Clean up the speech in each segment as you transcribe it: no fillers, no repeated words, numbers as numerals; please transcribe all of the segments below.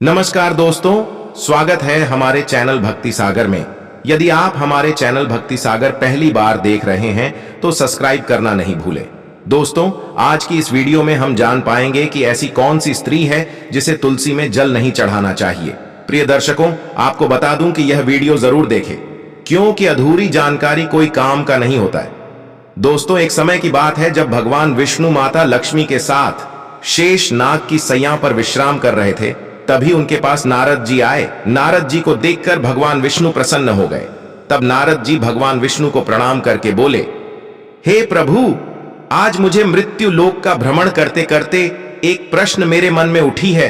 नमस्कार दोस्तों, स्वागत है हमारे चैनल भक्ति सागर में। यदि आप हमारे चैनल भक्ति सागर पहली बार देख रहे हैं तो सब्सक्राइब करना नहीं भूलें। दोस्तों, आज की इस वीडियो में हम जान पाएंगे कि ऐसी कौन सी स्त्री है जिसे तुलसी में जल नहीं चढ़ाना चाहिए। प्रिय दर्शकों, आपको बता दूं कि यह वीडियो जरूर देखें, क्योंकि अधूरी जानकारी कोई काम का नहीं होता है। दोस्तों, एक समय की बात है जब भगवान विष्णु माता लक्ष्मी के साथ शेष नाग की सैया पर विश्राम कर रहे थे। तभी उनके पास नारद जी आए। नारद जी को देखकर भगवान विष्णु प्रसन्न हो गए। तब नारद जी भगवान विष्णु को प्रणाम करके बोले, हे प्रभु, आज मुझे मृत्यु लोक का भ्रमण करते करते एक प्रश्न मेरे मन में उठी है।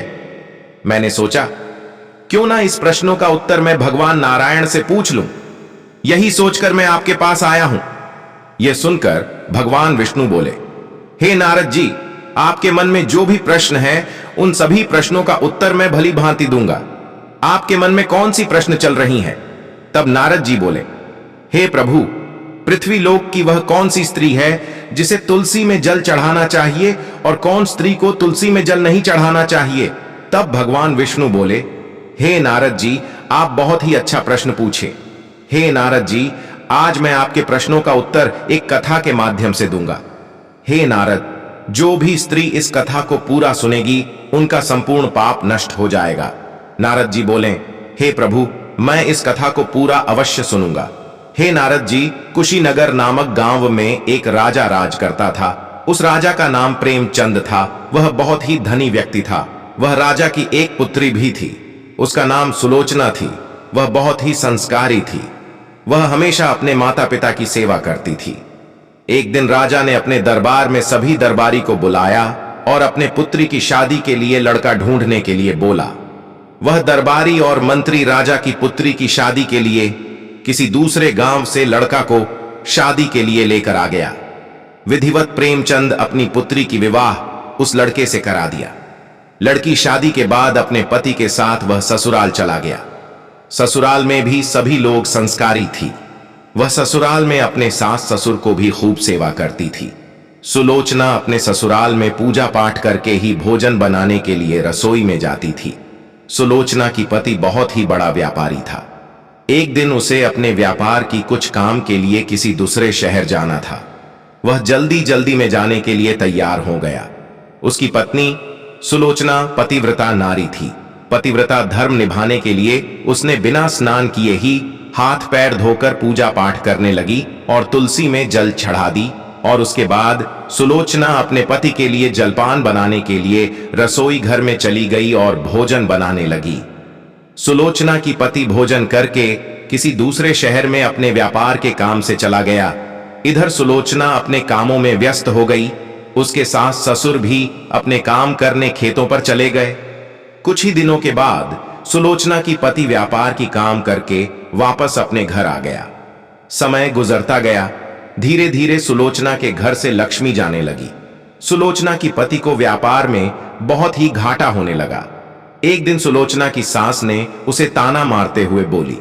मैंने सोचा क्यों ना इस प्रश्नों का उत्तर मैं भगवान नारायण से पूछ लूं। यही सोचकर मैं आपके पास आया हूं। यह सुनकर भगवान विष्णु बोले, हे नारद जी, आपके मन में जो भी प्रश्न है उन सभी प्रश्नों का उत्तर मैं भली भांति दूंगा। आपके मन में कौन सी प्रश्न चल रही हैं? तब नारद जी बोले, हे प्रभु, पृथ्वी लोक की वह कौन सी स्त्री है जिसे तुलसी में जल चढ़ाना चाहिए और कौन स्त्री को तुलसी में जल नहीं चढ़ाना चाहिए? तब भगवान विष्णु बोले, हे नारद जी, आप बहुत ही अच्छा प्रश्न पूछे। हे नारद जी, आज मैं आपके प्रश्नों का उत्तर एक कथा के माध्यम से दूंगा। हे नारद, जो भी स्त्री इस कथा को पूरा सुनेगी उनका संपूर्ण पाप नष्ट हो जाएगा। नारद जी बोले, हे प्रभु, मैं इस कथा को पूरा अवश्य सुनूंगा। हे नारद जी, कुशीनगर नामक गांव में एक राजा राज करता था। उस राजा का नाम प्रेमचंद था। वह बहुत ही धनी व्यक्ति था। वह राजा की एक पुत्री भी थी। उसका नाम सुलोचना थी। वह बहुत ही संस्कारी थी। वह हमेशा अपने माता पिता की सेवा करती थी। एक दिन राजा ने अपने दरबार में सभी दरबारी को बुलाया और अपने पुत्री की शादी के लिए लड़का ढूंढने के लिए बोला। वह दरबारी और मंत्री राजा की पुत्री की शादी के लिए किसी दूसरे गांव से लड़का को शादी के लिए लेकर आ गया। विधिवत प्रेमचंद अपनी पुत्री की विवाह उस लड़के से करा दिया। लड़की शादी के बाद अपने पति के साथ वह ससुराल चला गया। ससुराल में भी सभी लोग संस्कारी थी। वह ससुराल में अपने सास ससुर को भी खूब सेवा करती थी। सुलोचना अपने ससुराल में पूजा पाठ करके ही भोजन बनाने के लिए रसोई में जाती थी। सुलोचना की पति बहुत ही बड़ा व्यापारी था। एक दिन उसे अपने व्यापार की कुछ काम के लिए किसी दूसरे शहर जाना था। वह जल्दी जल्दी में जाने के लिए तैयार हो गया। उसकी पत्नी सुलोचना पतिव्रता नारी थी। पतिव्रता धर्म निभाने के लिए उसने बिना स्नान किए ही हाथ पैर धोकर पूजा पाठ करने लगी और तुलसी में जल चढ़ा दी। और उसके बाद सुलोचना अपने पति के लिए जलपान बनाने के लिए रसोई घर में चली गई और भोजन बनाने लगी। सुलोचना की पति भोजन करके किसी दूसरे शहर में अपने व्यापार के काम से चला गया। इधर सुलोचना अपने कामों में व्यस्त हो गई। उसके सास ससुर भी अपने काम करने खेतों पर चले गए। कुछ ही दिनों के बाद सुलोचना की पति व्यापार की काम करके वापस अपने घर आ गया। समय गुजरता गया। धीरे धीरे सुलोचना के घर से लक्ष्मी जाने लगी। सुलोचना की पति को व्यापार में बहुत ही घाटा होने लगा। एक दिन सुलोचना की सास ने उसे ताना मारते हुए बोली,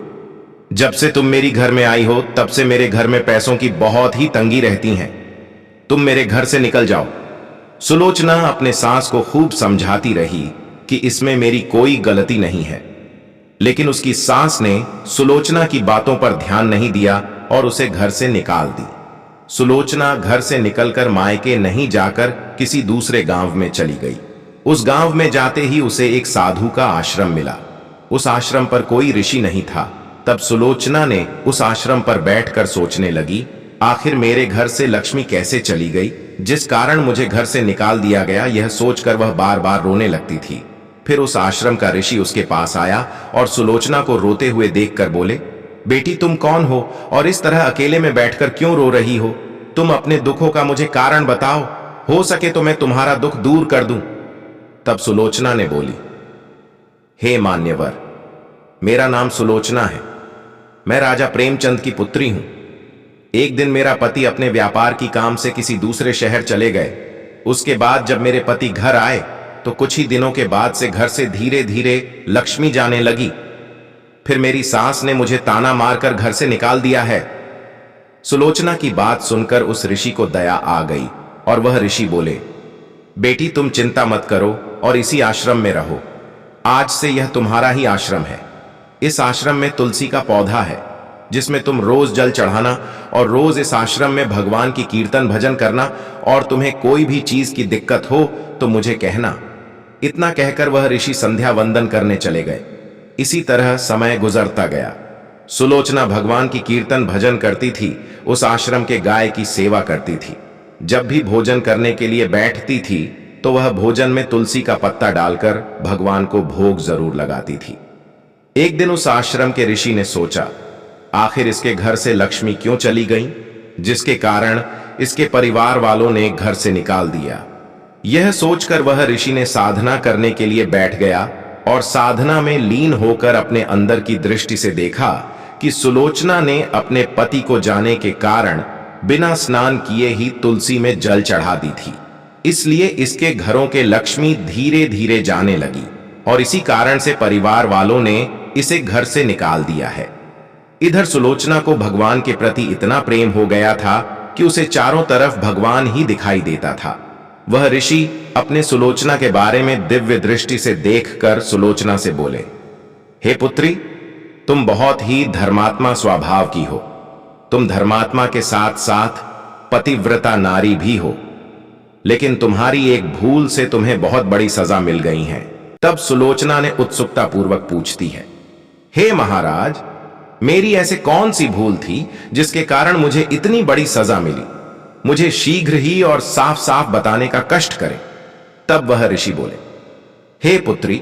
जब से तुम मेरी घर में आई हो तब से मेरे घर में पैसों की बहुत ही तंगी रहती है। तुम मेरे घर से निकल जाओ। सुलोचना अपने सास को खूब समझाती रही कि इसमें मेरी कोई गलती नहीं है, लेकिन उसकी सास ने सुलोचना की बातों पर ध्यान नहीं दिया और उसे घर से निकाल दी। सुलोचना घर से निकलकर मायके नहीं जाकर किसी दूसरे गांव में चली गई। उस गांव में जाते ही उसे एक साधु का आश्रम मिला। उस आश्रम पर कोई ऋषि नहीं था। तब सुलोचना ने उस आश्रम पर बैठकर सोचने लगी, आखिर मेरे घर से लक्ष्मी कैसे चली गई, जिस कारण मुझे घर से निकाल दिया गया। यह सोचकर वह बार बार रोने लगती थी। फिर उस आश्रम का ऋषि उसके पास आया और सुलोचना को रोते हुए देखकर बोले, बेटी, तुम कौन हो और इस तरह अकेले में बैठकर क्यों रो रही हो? तुम अपने दुखों का मुझे कारण बताओ, हो सके तो मैं तुम्हारा दुख दूर कर दूं। तब सुलोचना ने बोली, हे मान्यवर, मेरा नाम सुलोचना है। मैं राजा प्रेमचंद की पुत्री हूं। एक दिन मेरा पति अपने व्यापार की काम से किसी दूसरे शहर चले गए। उसके बाद जब मेरे पति घर आए तो कुछ ही दिनों के बाद से घर से धीरे धीरे लक्ष्मी जाने लगी। फिर मेरी सास ने मुझे ताना मारकर घर से निकाल दिया है। सुलोचना की बात सुनकर उस ऋषि को दया आ गई और वह ऋषि बोले, बेटी, तुम चिंता मत करो और इसी आश्रम में रहो। आज से यह तुम्हारा ही आश्रम है। इस आश्रम में तुलसी का पौधा है जिसमें तुम रोज जल चढ़ाना और रोज इस आश्रम में भगवान की कीर्तन भजन करना, और तुम्हें कोई भी चीज की दिक्कत हो तो मुझे कहना। इतना कहकर वह ऋषि संध्या वंदन करने चले गए। इसी तरह समय गुजरता गया। सुलोचना भगवान की कीर्तन भजन करती थी, उस आश्रम के गाय की सेवा करती थी। जब भी भोजन करने के लिए बैठती थी तो वह भोजन में तुलसी का पत्ता डालकर भगवान को भोग जरूर लगाती थी। एक दिन उस आश्रम के ऋषि ने सोचा, आखिर इसके घर से लक्ष्मी क्यों चली गई, जिसके कारण इसके परिवार वालों ने घर से निकाल दिया। यह सोचकर वह ऋषि ने साधना करने के लिए बैठ गया और साधना में लीन होकर अपने अंदर की दृष्टि से देखा कि सुलोचना ने अपने पति को जाने के कारण बिना स्नान किए ही तुलसी में जल चढ़ा दी थी। इसलिए इसके घरों के लक्ष्मी धीरे धीरे जाने लगी और इसी कारण से परिवार वालों ने इसे घर से निकाल दिया है। इधर सुलोचना को भगवान के प्रति इतना प्रेम हो गया था कि उसे चारों तरफ भगवान ही दिखाई देता था। वह ऋषि अपने सुलोचना के बारे में दिव्य दृष्टि से देखकर सुलोचना से बोले, हे पुत्री, तुम बहुत ही धर्मात्मा स्वभाव की हो। तुम धर्मात्मा के साथ साथ पतिव्रता नारी भी हो, लेकिन तुम्हारी एक भूल से तुम्हें बहुत बड़ी सजा मिल गई है। तब सुलोचना ने उत्सुकता पूर्वक पूछती है, हे महाराज, मेरी ऐसे कौन सी भूल थी जिसके कारण मुझे इतनी बड़ी सजा मिली? मुझे शीघ्र ही और साफ साफ बताने का कष्ट करें। तब वह ऋषि बोले, हे पुत्री,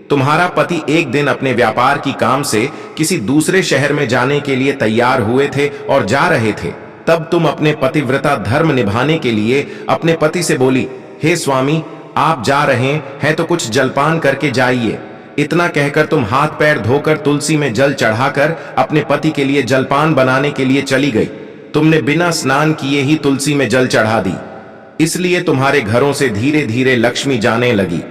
तुम्हारा पति एक दिन अपने व्यापार की काम से किसी दूसरे शहर में जाने के लिए तैयार हुए थे और जा रहे थे। तब तुम अपने पतिव्रता धर्म निभाने के लिए अपने पति से बोली, हे स्वामी, आप जा रहे हैं तो कुछ जलपान करके जाइए। इतना कहकर तुम हाथ पैर धोकर तुलसी में जल चढ़ाकर अपने पति के लिए जलपान बनाने के लिए चली गई। तुमने बिना स्नान किए ही तुलसी में जल चढ़ा दी, इसलिए तुम्हारे घरों से धीरे धीरे लक्ष्मी जाने लगी।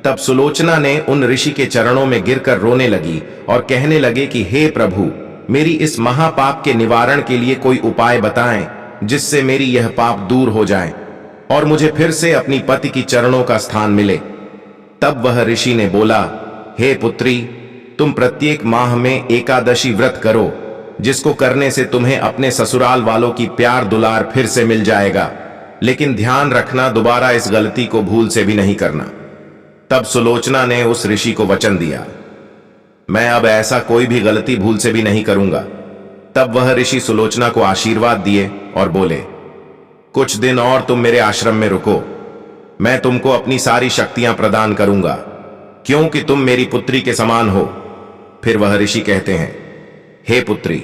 तब सुलोचना ने उन ऋषि के चरणों में गिरकर रोने लगी और कहने लगे कि हे प्रभु, मेरी इस महापाप के निवारण के लिए कोई उपाय बताएं जिससे मेरी यह पाप दूर हो जाए और मुझे फिर से अपनी पति की चरणों का स्थान मिले। तब वह ऋषि ने बोला, हे पुत्री, तुम प्रत्येक माह में एकादशी व्रत करो, जिसको करने से तुम्हें अपने ससुराल वालों की प्यार दुलार फिर से मिल जाएगा। लेकिन ध्यान रखना, दोबारा इस गलती को भूल से भी नहीं करना। तब सुलोचना ने उस ऋषि को वचन दिया, मैं अब ऐसा कोई भी गलती भूल से भी नहीं करूंगा। तब वह ऋषि सुलोचना को आशीर्वाद दिए और बोले, कुछ दिन और तुम मेरे आश्रम में रुको, मैं तुमको अपनी सारी शक्तियां प्रदान करूंगा, क्योंकि तुम मेरी पुत्री के समान हो। फिर वह ऋषि कहते हैं, हे पुत्री,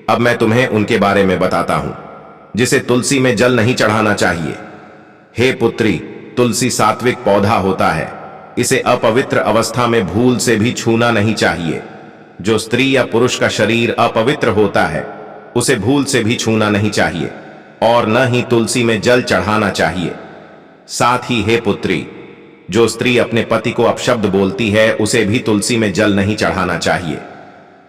अब मैं तुम्हें उनके बारे में बताता हूं जिसे तुलसी में जल नहीं चढ़ाना चाहिए। हे पुत्री, तुलसी सात्विक पौधा होता है, इसे अपवित्र अवस्था में भूल से भी छूना नहीं चाहिए। जो स्त्री या पुरुष का शरीर अपवित्र होता है उसे भूल से भी छूना नहीं चाहिए और न ही तुलसी में जल चढ़ाना चाहिए। साथ ही हे पुत्री, जो स्त्री अपने पति को अपशब्द बोलती है उसे भी तुलसी में जल नहीं चढ़ाना चाहिए।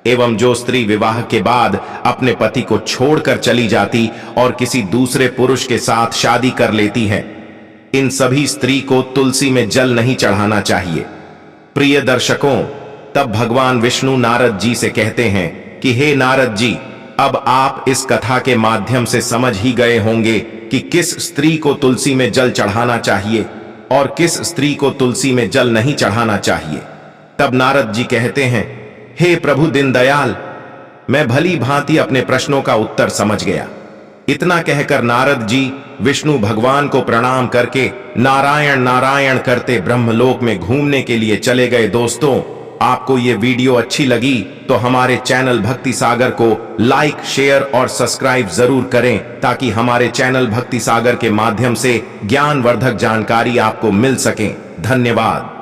एवं जो स्त्री विवाह के बाद अपने पति को छोड़कर चली जाती और किसी दूसरे पुरुष के साथ शादी कर लेती है, इन सभी स्त्री को तुलसी में जल नहीं चढ़ाना चाहिए। प्रिय दर्शकों, तब भगवान विष्णु नारद जी से कहते हैं कि हे नारद जी, अब आप इस कथा के माध्यम से समझ ही गए होंगे कि किस स्त्री को तुलसी में जल चढ़ाना चाहिए और किस स्त्री को तुलसी में जल नहीं चढ़ाना चाहिए। तब नारद जी कहते हैं, हे प्रभु दीनदयाल, मैं भली भांति अपने प्रश्नों का उत्तर समझ गया। इतना कहकर नारद जी विष्णु भगवान को प्रणाम करके नारायण नारायण करते ब्रह्मलोक में घूमने के लिए चले गए। दोस्तों, आपको ये वीडियो अच्छी लगी तो हमारे चैनल भक्ति सागर को लाइक, शेयर और सब्सक्राइब जरूर करें, ताकि हमारे चैनल भक्ति सागर के माध्यम से ज्ञानवर्धक जानकारी आपको मिल सके। धन्यवाद।